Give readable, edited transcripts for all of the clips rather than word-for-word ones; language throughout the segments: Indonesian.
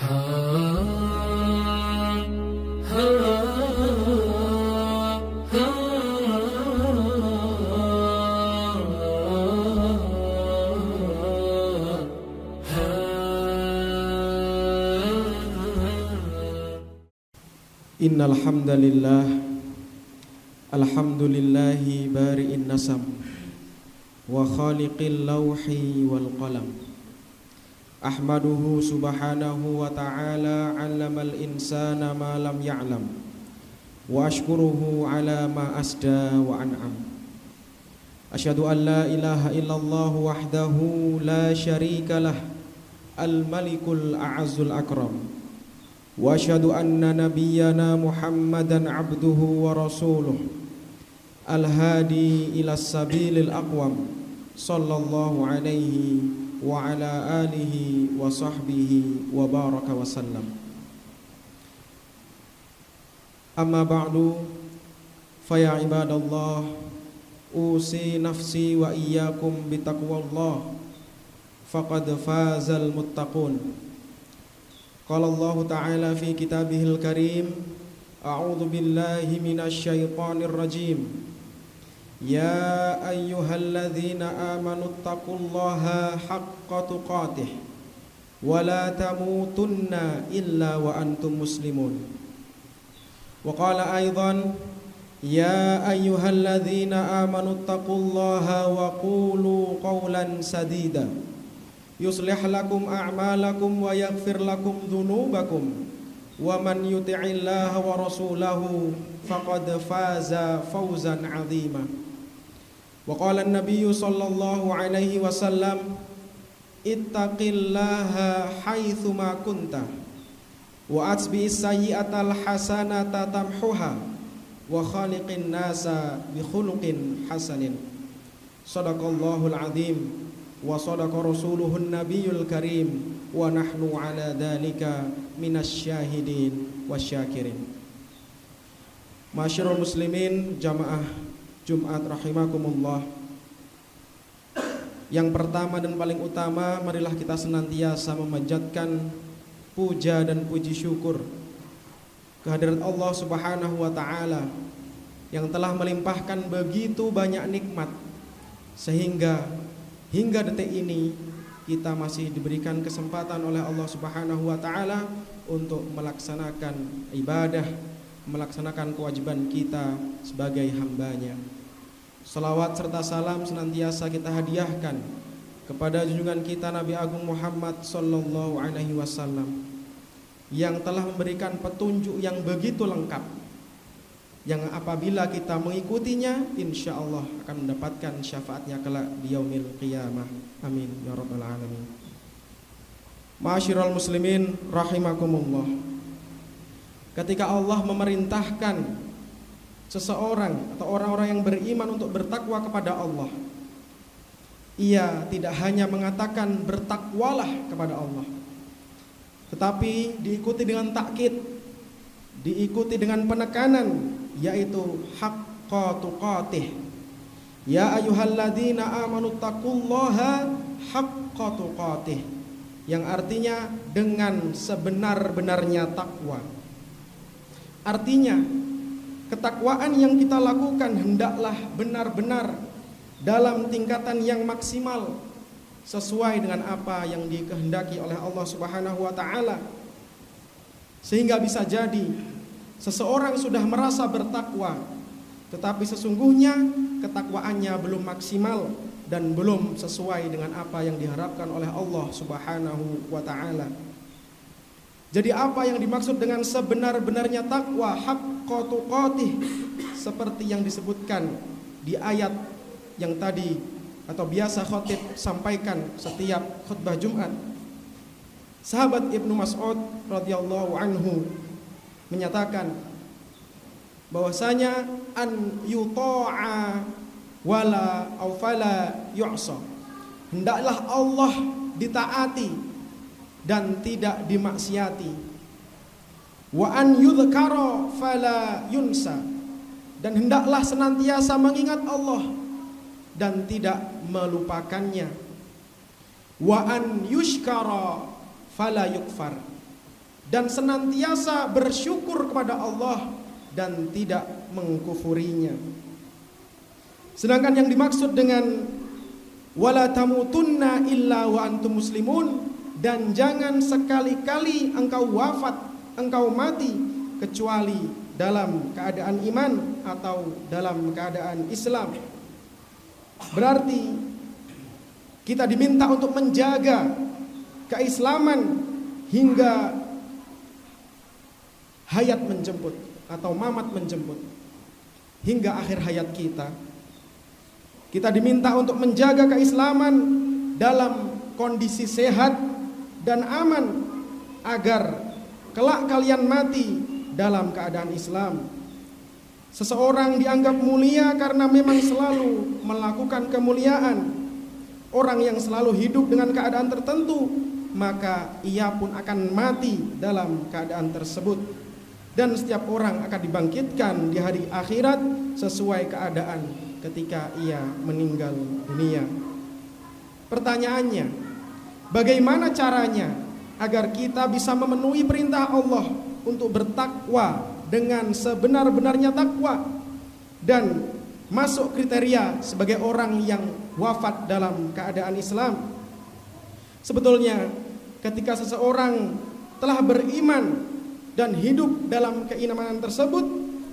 Innal hamdalillah alhamdulillahi bari'in nasam wa khaliqil lawhi wal qalam. Ahmaduhu subhanahu wa ta'ala 'allamal insana ma lam ya'lam wa ashkuruhu ala ma asda wa an'am. Asyhadu an la ilaha illallah wahdahu la syarika lah al-malikul a'azzul akram. Wa asyhadu anna nabiyyana Muhammadan abduhu wa rasuluh al-hadi ila sabilil aqwam sallallahu alaihi wa ala alihi wa sahbihi wa baraka wa sallam. Amma ba'du, faya ibadallah, usi nafsi wa iyyakum bitaqwallah, faqad fazal muttaqun. Qala Allah Ta'ala fi kitabihil karim, a'udzu billahi minasy syaithanir rajim. Ya ayyuhalladzina amanu taqullaha haqqa tuqatih wa la tamutunna illa wa antum muslimun. Wa qala aidan, ya ayyuhalladzina amanu taqullaha wa qulu qawlan sadida yuslih lakum a'malakum wa yaghfir lakum dhunubakum wa man yuti'illaha wa rasulahu faqad faza fawzan 'azima. Wa qala an-nabiyyu sallallahu alaihi wasallam, ittaqillaha haitsu ma kunta wa atbi'is sayyi'atal hasanata tamhuha wa khaliqin nasa bi khuluqin hasanin. Shadaqallahul 'azim wa sadaqa rasuluhun nabiyul karim wa nahnu ala dhalika minasy syahidin wasyakirin. Masyarul muslimin jamaah Jumat rahimakumullah. Yang pertama dan paling utama, marilah kita senantiasa memanjatkan puja dan puji syukur kehadirat Allah Subhanahu wa taala yang telah melimpahkan begitu banyak nikmat sehingga hingga detik ini kita masih diberikan kesempatan oleh Allah Subhanahu wa taala untuk melaksanakan ibadah, melaksanakan kewajiban kita sebagai hambanya. Salawat serta salam senantiasa kita hadiahkan kepada junjungan kita Nabi Agung Muhammad sallallahu alaihi wasallam yang telah memberikan petunjuk yang begitu lengkap, yang apabila kita mengikutinya insyaallah akan mendapatkan syafaatnya kelak di yaumil qiyamah. Amin ya rabbal alamin. Ma'asyiral muslimin rahimakumullah. Ketika Allah memerintahkan seseorang atau orang-orang yang beriman untuk bertakwa kepada Allah, Ia tidak hanya mengatakan bertakwalah kepada Allah, tetapi diikuti dengan takkid, diikuti dengan penekanan, yaitu haqqa tuqatih. Ya ayyuhalladzina amanu taqullaha haqqa tuqatih, yang artinya dengan sebenar-benarnya takwa. Artinya ketakwaan yang kita lakukan hendaklah benar-benar dalam tingkatan yang maksimal sesuai dengan apa yang dikehendaki oleh Allah Subhanahu wa taala. Sehingga bisa jadi seseorang sudah merasa bertakwa, tetapi sesungguhnya ketakwaannya belum maksimal dan belum sesuai dengan apa yang diharapkan oleh Allah Subhanahu wa ta'ala. Jadi apa yang dimaksud dengan sebenar-benarnya takwa, haqqa tuqatih, seperti yang disebutkan di ayat yang tadi atau biasa khatib sampaikan setiap khutbah Jumat. Sahabat Ibnu Mas'ud radhiyallahu anhu menyatakan bahwasanya an yuta'a wala aw fala yu'sa, hendaklah Allah ditaati dan tidak dimaksiati. Wa an yudhkara fala yunsa, dan hendaklah senantiasa mengingat Allah dan tidak melupakannya. Wa an yushkara fala yukfar, dan senantiasa bersyukur kepada Allah dan tidak mengkufurinya. Sedangkan yang dimaksud dengan wala tamutunna illa wa antum muslimun, dan jangan sekali-kali engkau wafat, engkau mati kecuali dalam keadaan iman atau dalam keadaan Islam. Berarti kita diminta untuk menjaga keislaman hingga hayat menjemput atau mamat menjemput, hingga akhir hayat kita. Kita diminta untuk menjaga keislaman dalam kondisi sehat dan aman, agar kelak kalian mati dalam keadaan Islam. Seseorang dianggap mulia karena memang selalu melakukan kemuliaan. Orang yang selalu hidup dengan keadaan tertentu, maka ia pun akan mati dalam keadaan tersebut. Dan setiap orang akan dibangkitkan di hari akhirat sesuai keadaan ketika ia meninggal dunia. Pertanyaannya, bagaimana caranya agar kita bisa memenuhi perintah Allah untuk bertakwa dengan sebenar-benarnya takwa dan masuk kriteria sebagai orang yang wafat dalam keadaan Islam? Sebetulnya ketika seseorang telah beriman dan hidup dalam keimanan tersebut,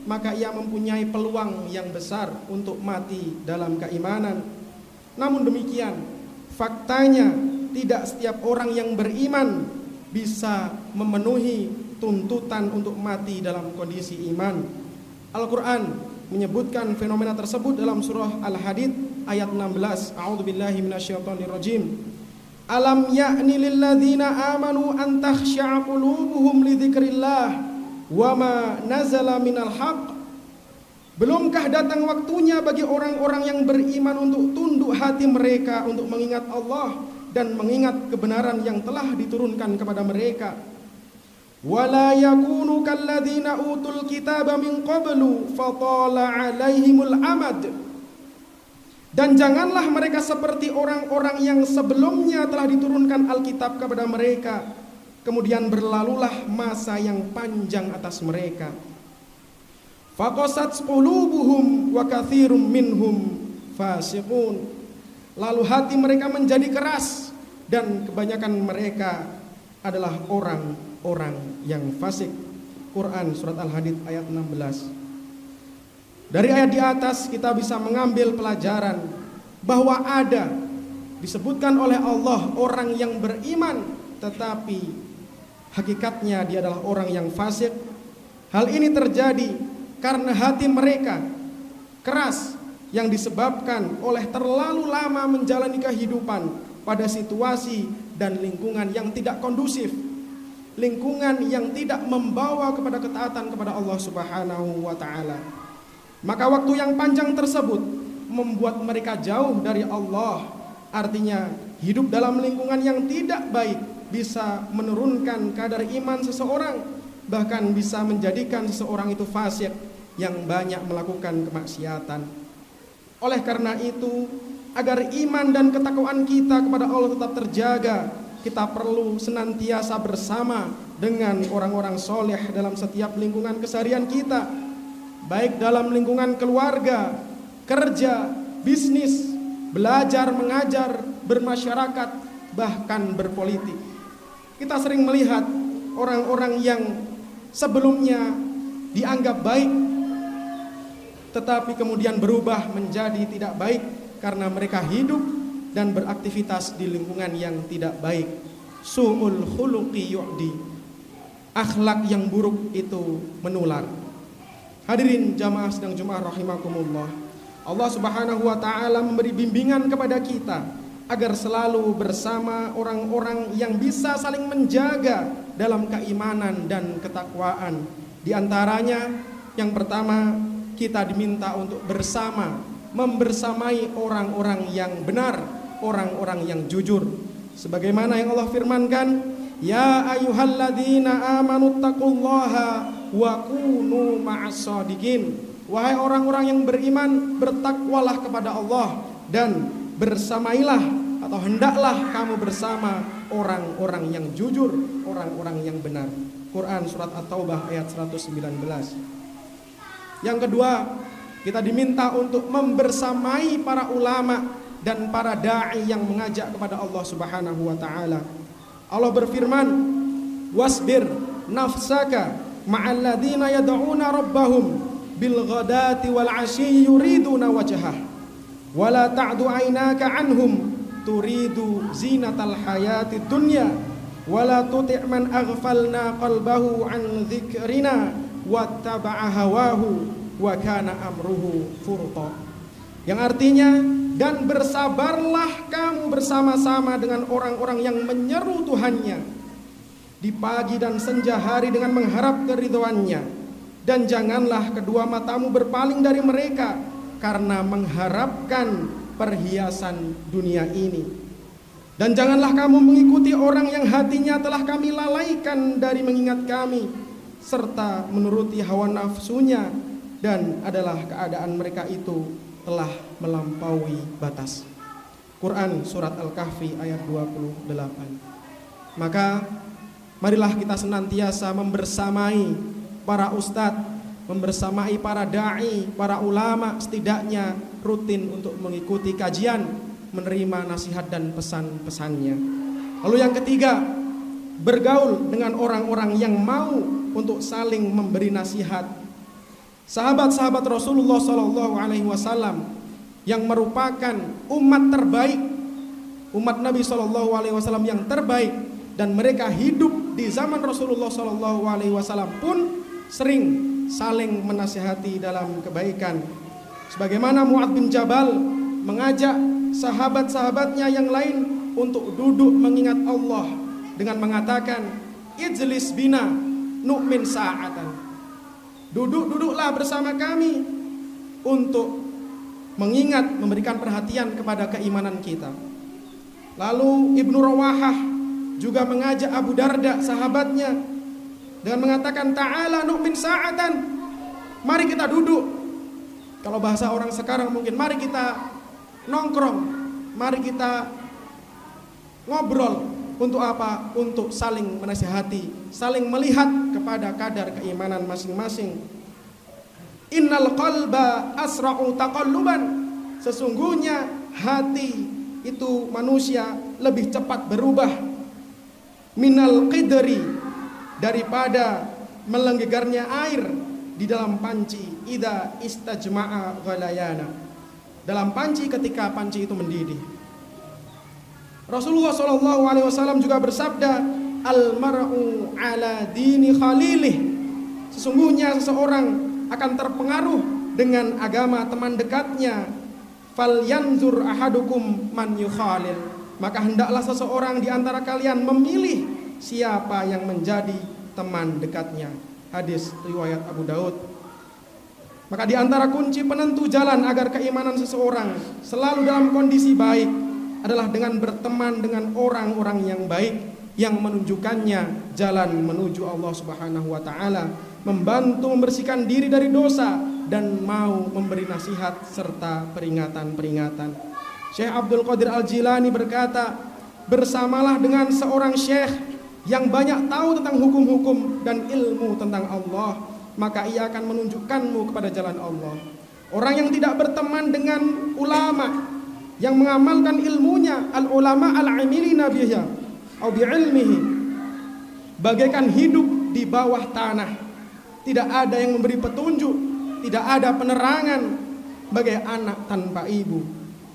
maka ia mempunyai peluang yang besar untuk mati dalam keimanan. Namun demikian, faktanya tidak setiap orang yang beriman bisa memenuhi tuntutan untuk mati dalam kondisi iman. Al-Quran menyebutkan fenomena tersebut dalam surah Al-Hadid ayat 16. A'udzubillahi minasyaitonirrajim. Alam ya'ni lilladzina amanu an takhsha'a qulubuhum li dzikrillah wa ma nazala minal haqq. Belumkah datang waktunya bagi orang-orang yang beriman untuk tunduk hati mereka untuk mengingat Allah dan mengingat kebenaran yang telah diturunkan kepada mereka. Wala yakunu kalladzina utul kitaba min qablu fatala alaihimul amad. Dan janganlah mereka seperti orang-orang yang sebelumnya telah diturunkan Alkitab kepada mereka, kemudian berlalulah masa yang panjang atas mereka. Faqasat qulubuhum wa katsirum minhum fasiqun. Lalu hati mereka menjadi keras dan kebanyakan mereka adalah orang-orang yang fasik. Quran surat Al-Hadid ayat 16. Dari ayat di atas kita bisa mengambil pelajaran bahwa ada disebutkan oleh Allah orang yang beriman tetapi hakikatnya dia adalah orang yang fasik. Hal ini terjadi karena hati mereka keras yang disebabkan oleh terlalu lama menjalani kehidupan pada situasi dan lingkungan yang tidak kondusif, lingkungan yang tidak membawa kepada ketaatan kepada Allah Subhanahu wa taala. Maka waktu yang panjang tersebut membuat mereka jauh dari Allah. Artinya hidup dalam lingkungan yang tidak baik bisa menurunkan kadar iman seseorang, bahkan bisa menjadikan seseorang itu fasik yang banyak melakukan kemaksiatan. Oleh karena itu, agar iman dan ketakwaan kita kepada Allah tetap terjaga, kita perlu senantiasa bersama dengan orang-orang soleh dalam setiap lingkungan keseharian kita, baik dalam lingkungan keluarga, kerja, bisnis, belajar, mengajar, bermasyarakat, bahkan berpolitik. Kita sering melihat orang-orang yang sebelumnya dianggap baik, tetapi kemudian berubah menjadi tidak baik karena mereka hidup dan beraktivitas di lingkungan yang tidak baik. Su'ul khuluqi yu'di. Akhlak yang buruk itu menular. Hadirin jamaah sidang Jumat rahimakumullah. Allah Subhanahu wa taala memberi bimbingan kepada kita agar selalu bersama orang-orang yang bisa saling menjaga dalam keimanan dan ketakwaan. Di antaranya yang pertama, kita diminta untuk bersama membersamai orang-orang yang benar, orang-orang yang jujur. Sebagaimana yang Allah firmankan, ya ayyuhalladzina amanu taqullaha wa kunu ma'as-shadiqin. Wahai orang-orang yang beriman, bertakwalah kepada Allah dan bersamailah atau hendaklah kamu bersama orang-orang yang jujur, orang-orang yang benar. Quran surat At-Taubah ayat 119. Yang kedua, kita diminta untuk membersamai para ulama dan para dai yang mengajak kepada Allah Subhanahu wa taala. Allah berfirman, "Wasbir nafsaka ma'al ladzina yad'una rabbahum bil ghadati wal 'ashyi yuriduna wajhah wa la ta'du 'ainaka 'anhum turidu zinatal hayatid dunya wa la tuti' man aghfalna qalbahu 'an dzikrina wattaba'a hawahu wa kana amruhu furta." Yang artinya, dan bersabarlah kamu bersama-sama dengan orang-orang yang menyeru Tuhannya di pagi dan senja hari dengan mengharap keridhoannya, dan janganlah kedua matamu berpaling dari mereka karena mengharapkan perhiasan dunia ini, dan janganlah kamu mengikuti orang yang hatinya telah kami lalaikan dari mengingat kami serta menuruti hawa nafsunya, dan adalah keadaan mereka itu telah melampaui batas. Quran surat Al-Kahfi ayat 28. Maka marilah kita senantiasa membersamai para ustadz, membersamai para dai, para ulama, setidaknya rutin untuk mengikuti kajian, menerima nasihat dan pesan-pesannya. Lalu yang ketiga, bergaul dengan orang-orang yang mau untuk saling memberi nasihat. Sahabat-sahabat Rasulullah SAW yang merupakan umat terbaik, umat Nabi SAW yang terbaik, dan mereka hidup di zaman Rasulullah SAW pun sering saling menasihati dalam kebaikan. Sebagaimana Mu'adz bin Jabal mengajak sahabat-sahabatnya yang lain untuk duduk mengingat Allah dengan mengatakan, "Ijlis bina nu'min sa'atan." Duduklah bersama kami untuk mengingat, memberikan perhatian kepada keimanan kita. Lalu Ibnu Rawahah juga mengajak Abu Darda, sahabatnya, dengan mengatakan, "Ta'ala nu'min sa'atan." Mari kita duduk. Kalau bahasa orang sekarang mungkin, mari kita nongkrong, mari kita ngobrol. Untuk apa? Untuk saling menasihati, saling melihat kepada kadar keimanan masing-masing. Innal qalba asra'u taqalluban. Sesungguhnya hati itu manusia lebih cepat berubah. Minal qidri, daripada melenggegarnya air di dalam panci. Idza istajma'a ghalayana. Dalam panci ketika panci itu mendidih. Rasulullah SAW juga bersabda, "Al-mar'u ala dini khalilih." Sesungguhnya seseorang akan terpengaruh dengan agama teman dekatnya. "Falyanzur ahadukum man yukhalil." Maka hendaklah seseorang di antara kalian memilih siapa yang menjadi teman dekatnya. Hadis riwayat Abu Daud. Maka di antara kunci penentu jalan agar keimanan seseorang selalu dalam kondisi baik adalah dengan berteman dengan orang-orang yang baik, yang menunjukkannya jalan menuju Allah Subhanahu wa taala, membantu membersihkan diri dari dosa, dan mau memberi nasihat serta peringatan-peringatan. Syekh Abdul Qadir Al-Jilani berkata, "Bersamalah dengan seorang syekh yang banyak tahu tentang hukum-hukum dan ilmu tentang Allah, maka ia akan menunjukkanmu kepada jalan Allah. Orang yang tidak berteman dengan ulama yang mengamalkan ilmunya, al-ulama al-amilina biha atau bi'ilmihi, bagaikan hidup di bawah tanah. Tidak ada yang memberi petunjuk, tidak ada penerangan, bagai anak tanpa ibu.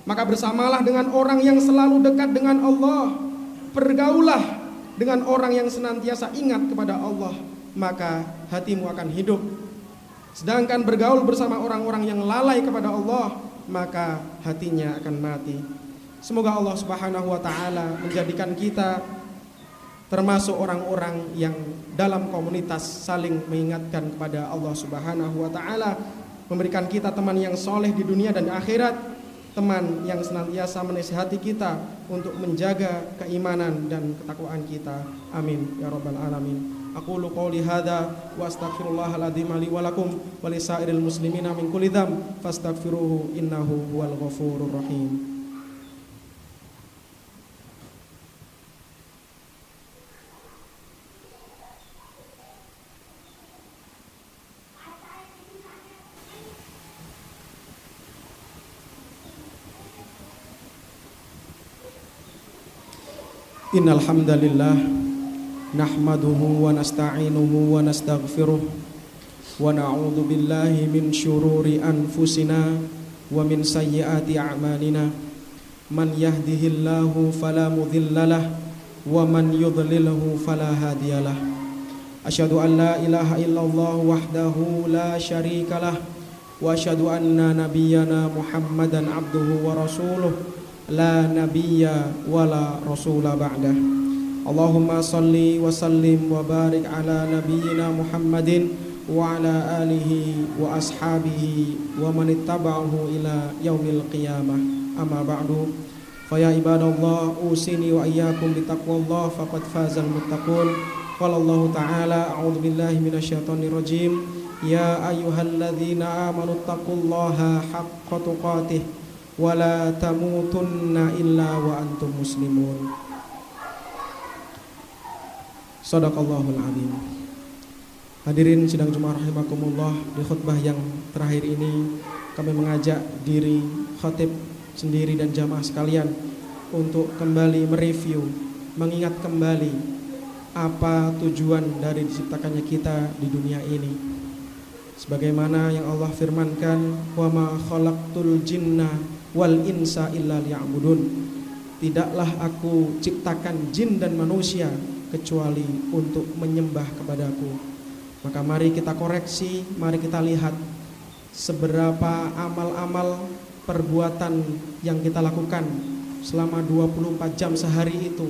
Maka bersamalah dengan orang yang selalu dekat dengan Allah. Bergaulah dengan orang yang senantiasa ingat kepada Allah, maka hatimu akan hidup. Sedangkan bergaul bersama orang-orang yang lalai kepada Allah, maka hatinya akan mati. Semoga Allah Subhanahu wa taala menjadikan kita termasuk orang-orang yang dalam komunitas saling mengingatkan kepada Allah Subhanahu wa taala, memberikan kita teman yang soleh di dunia dan akhirat, teman yang senantiasa menasihati kita untuk menjaga keimanan dan ketakwaan kita. Amin ya rabbal alamin. Aqulu qouli hadza wa astaghfirullahal adzim li wa lakum wa lisairil muslimina min kulli dzamb fastaghfiruhu innahu huwal ghafurur rahim. Innal hamdalillah nahmaduhu wa nasta'inuhu wa nastaghfiruh wa na'udzu billahi min syururi anfusina wa min sayyiati a'malina. Man yahdihillahu fala mudhillalah wa man yudlilhu fala hadiyalah. Asyhadu an la ilaha illallah wahdahu la syarikalah wa asyhadu anna nabiyyana Muhammadan abduhu wa rasuluh la nabiyya wala rasula ba'dah. Allahumma salli wa sallim wa barik ala nabiyyina Muhammadin wa ala alihi wa ashabihi wa man ittaba'ahu ila yaumil qiyamah. Amma ba'du, fa ya ibadallah usini wa iyyakum bitaqwallah faqad fazal muttaqun. Qala Allah ta'ala a'udzu billahi minasyaitonir rajim ya ayyuhalladzina amanu taqullaha haqqa tuqatih wala tamutunna illa wa antum muslimun. Shadaqallahul azim. Hadirin sidang Jumat rahimakumullah, di khutbah yang terakhir ini kami mengajak diri khatib sendiri dan jamaah sekalian untuk kembali mereview, mengingat kembali apa tujuan dari diciptakannya kita di dunia ini. Sebagaimana yang Allah firmankan, wa ma khalaqtul jinna wal insa illa liya'budun. Tidaklah aku ciptakan jin dan manusia kecuali untuk menyembah kepadaku. Maka mari kita koreksi, mari kita lihat seberapa amal-amal perbuatan yang kita lakukan selama 24 jam sehari itu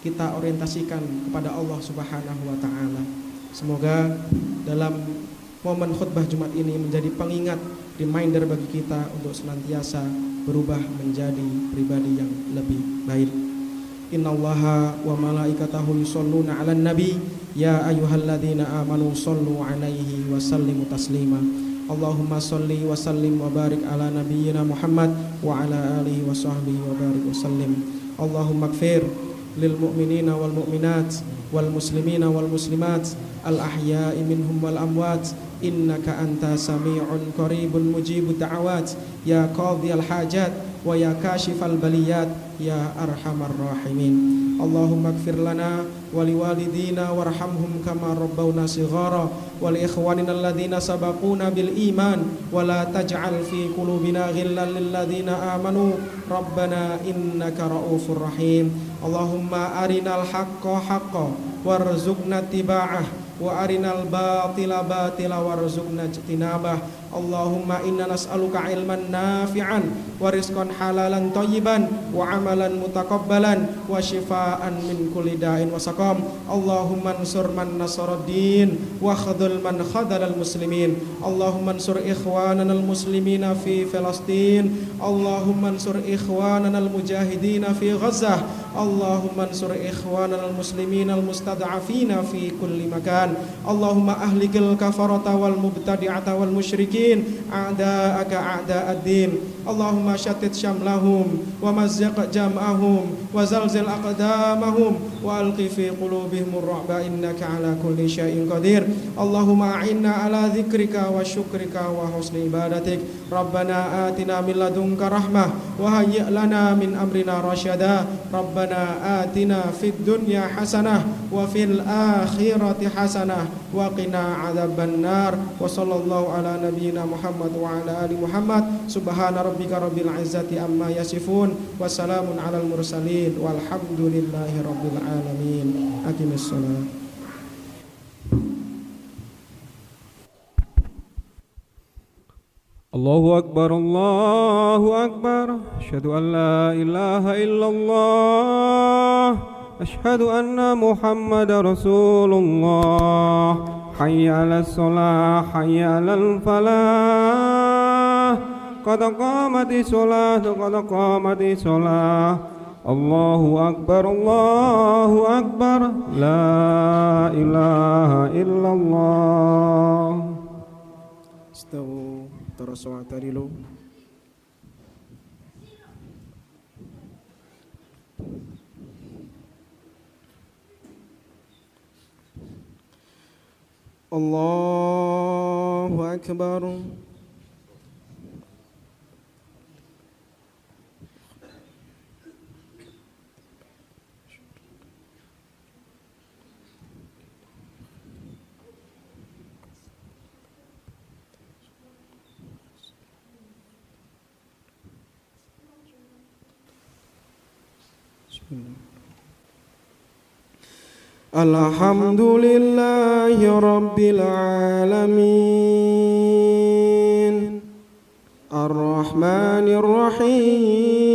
kita orientasikan kepada Allah Subhanahu wa taala. Semoga dalam momen khutbah Jumat ini menjadi pengingat, reminder bagi kita untuk senantiasa berubah menjadi pribadi yang lebih baik. Innallaha wa malaikatahu yusholluna 'alan nabi ya ayyuhalladzina amanu shollu 'alaihi wa sallimu taslima. Allahumma sholli wa sallim wa barik ala nabiyyina Muhammad wa ala alihi wa sahbihi wa barik wa sallim. Allahumma ighfir lil mu'minina wal mu'minat wal muslimina wal muslimat al ahya'i minhum wal amwat innaka anta sami'un qaribun mujibud da'awat ya qadhiyal hajat wa ya kashifal baliyat ya arhamar rahimin. Allahumma ighfir lana wa liwalidina warhamhum kama rabbawna shighara wa li ikhwanina alladhina sabaquna bil iman wa la taj'al fi qulubina ghillan lil ladzina amanu rabbana innaka raufur rahim. Allahumma arinal haqqo haqqo warzuqna tiba'ah wa arinal batila batila warzuqna ijtinabah. Allahumma inna nas'aluka ilman nafi'an wa rizqan halalan thayyiban wa amalan mutaqabbalan wa shifaan min kulli da'in wa saqam. Allahumma ansur man nasaraddin wa khadhul man khadhalal muslimin. Allahumma ansur ikhwananal muslimina fi Filastin. Allahumma ansur ikhwananal mujahidina fi Ghazzah. Allahumma ansur ikhwananal musliminal mustad'afina fi kulli makan. Allahumma ahlikil kafarata wal mubtadi'ata wal musyrikin a'da'aka a'da'ad-din. Allahumma shattit syamlahum wa mazziq jam'ahum wa zalzil aqdamahum wa alqi fi qulubihim ar-ra'ba innaka ala kulli syai'in qadir. Allahumma a'inna ala dzikrika wa syukrika wa husni ibadatik. Rabbana atina min ladunka rahmah wa hayyi' lana min amrina rasyada. Rabbana atina fid dunya hasanah wa fil akhirati hasanah wa qina adzabannar. Wa sallallahu ala nabiyyina Muhammad wa ala ali Muhammad. Subhana rabbika rabbil izzati amma yasifun wa salamun alal mursalin walhamdulillahi rabbil alamin. Aqimis shalah. Allahu akbar, Allahu akbar. Asyhadu an la ilaha illallah. Asyhadu anna Muhammadar Rasulullah. Hayya 'alas shalah, hayya 'alal falah. Qad qamatis shalah, qad qamatis shalah. Allahu akbar, Allahu akbar. La ilaha illallah. Istawu tarasu atarilu. Allahu akbar. Alhamdulillahi Rabbil Alamin Ar-Rahmanir Rahim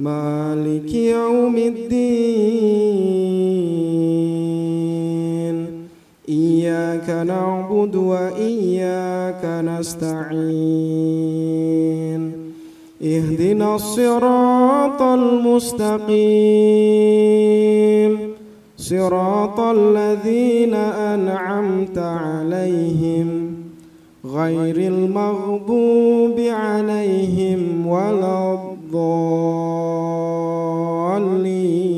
Maliki Yaumiddin Iyyaka na'budu wa iyyaka nasta'in Ihdinas siratal mustaqim Siratal ladzina an'amta 'alaihim ghairil maghdubi 'alaihim waladdallin.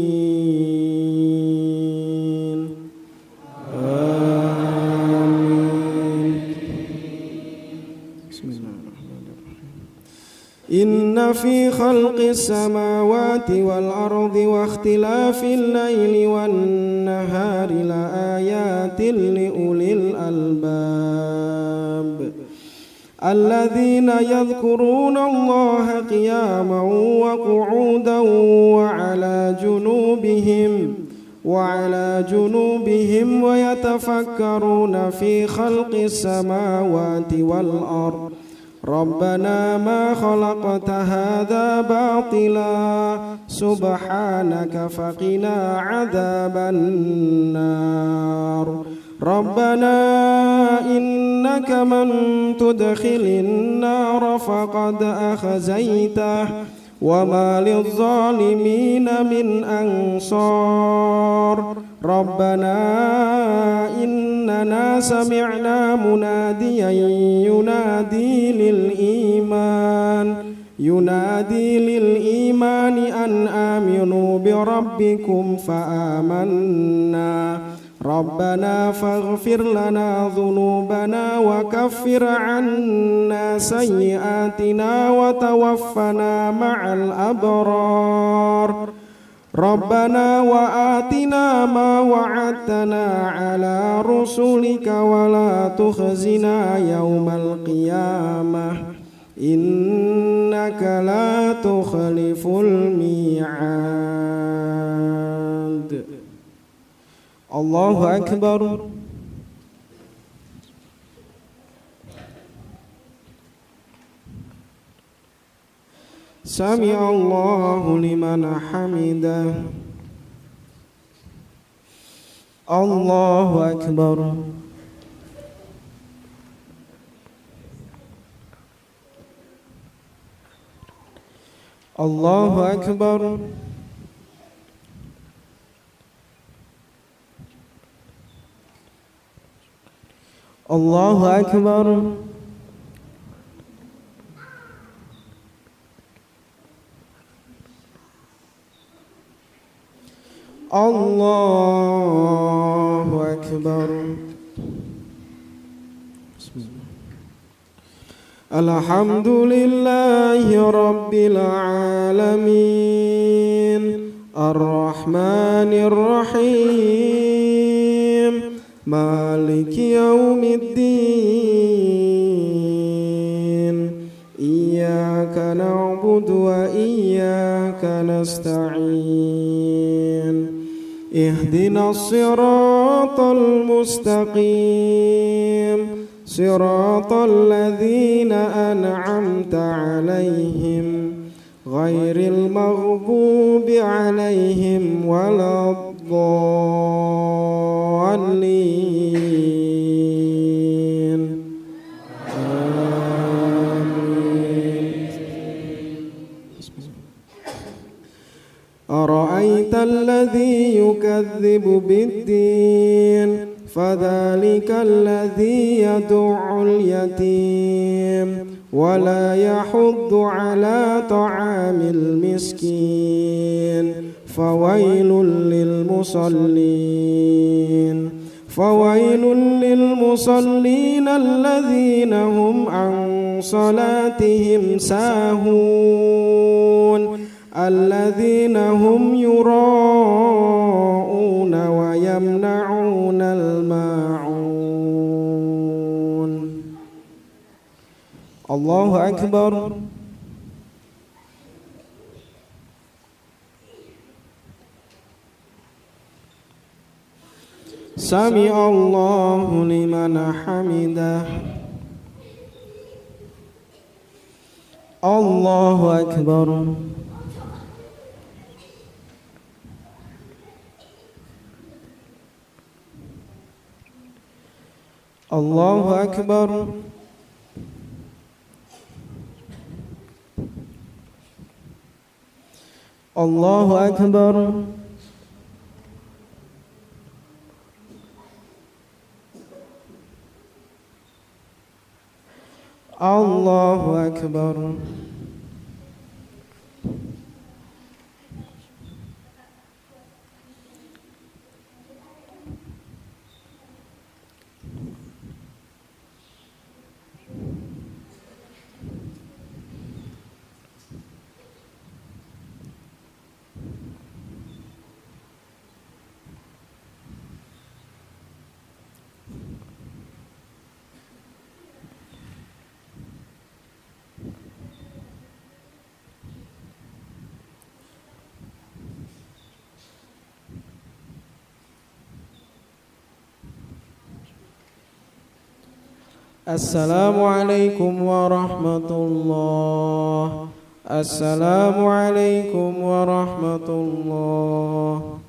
Inna fi khalqis samawati wal ardi wa ikhtilafil laili wan nahari la ayatin li ulil albab alladzina yadhkuruna Allaha qiyaman wa qu'udan wa 'ala junubihim wa yatafakkaruna fi khalqis samawati wal ardi Rabbana ma khalaqta hadha batila subhanaka faqina adzaban nar Rabbana innaka man tudkhilin nar faqad akhzaitah wa ma lidh-dhalimin min ansar Rabbana innana sami'na munadiyan yunadi lil imani an aminu bi rabbikum fa amanna Rabbana faghfir lana dhunubana wa kaffir 'anna sayyi'atina wa tawaffana ma'al abrar Rabbana wa atina ma wa'adtana 'ala rusulika wa la tukhzina yawmal qiyamah innaka la tukhliful mi'ad. Allahu akbar. Sami'a Allahu liman hamidah. Allahu akbar. Allahu akbar. Allahu akbar. Allahu akbar. Alhamdulillahi Rabbil Alamin Ar-Rahmanir Rahim Maliki Yaumiddin Iyyaka na'budu wa iyyaka nasta'in Ihdinas siratal mustaqim Siratal ladzina an'amta 'alaihim ghairil maghdubi 'alaihim waladdallin. أرأيت الذي يكذب بالدين فذلك الذي يدع اليتيم ولا يحض على طعام المسكين فويل للمصلين الذين هم عن صلاتهم ساهون الذين هم يراءون ويمنعون الماعون. الله أكبر. سمع الله لمن حمده الله أكبر الله أكبر الله أكبر الله أكبر السلام عليكم ورحمة الله السلام عليكم ورحمة الله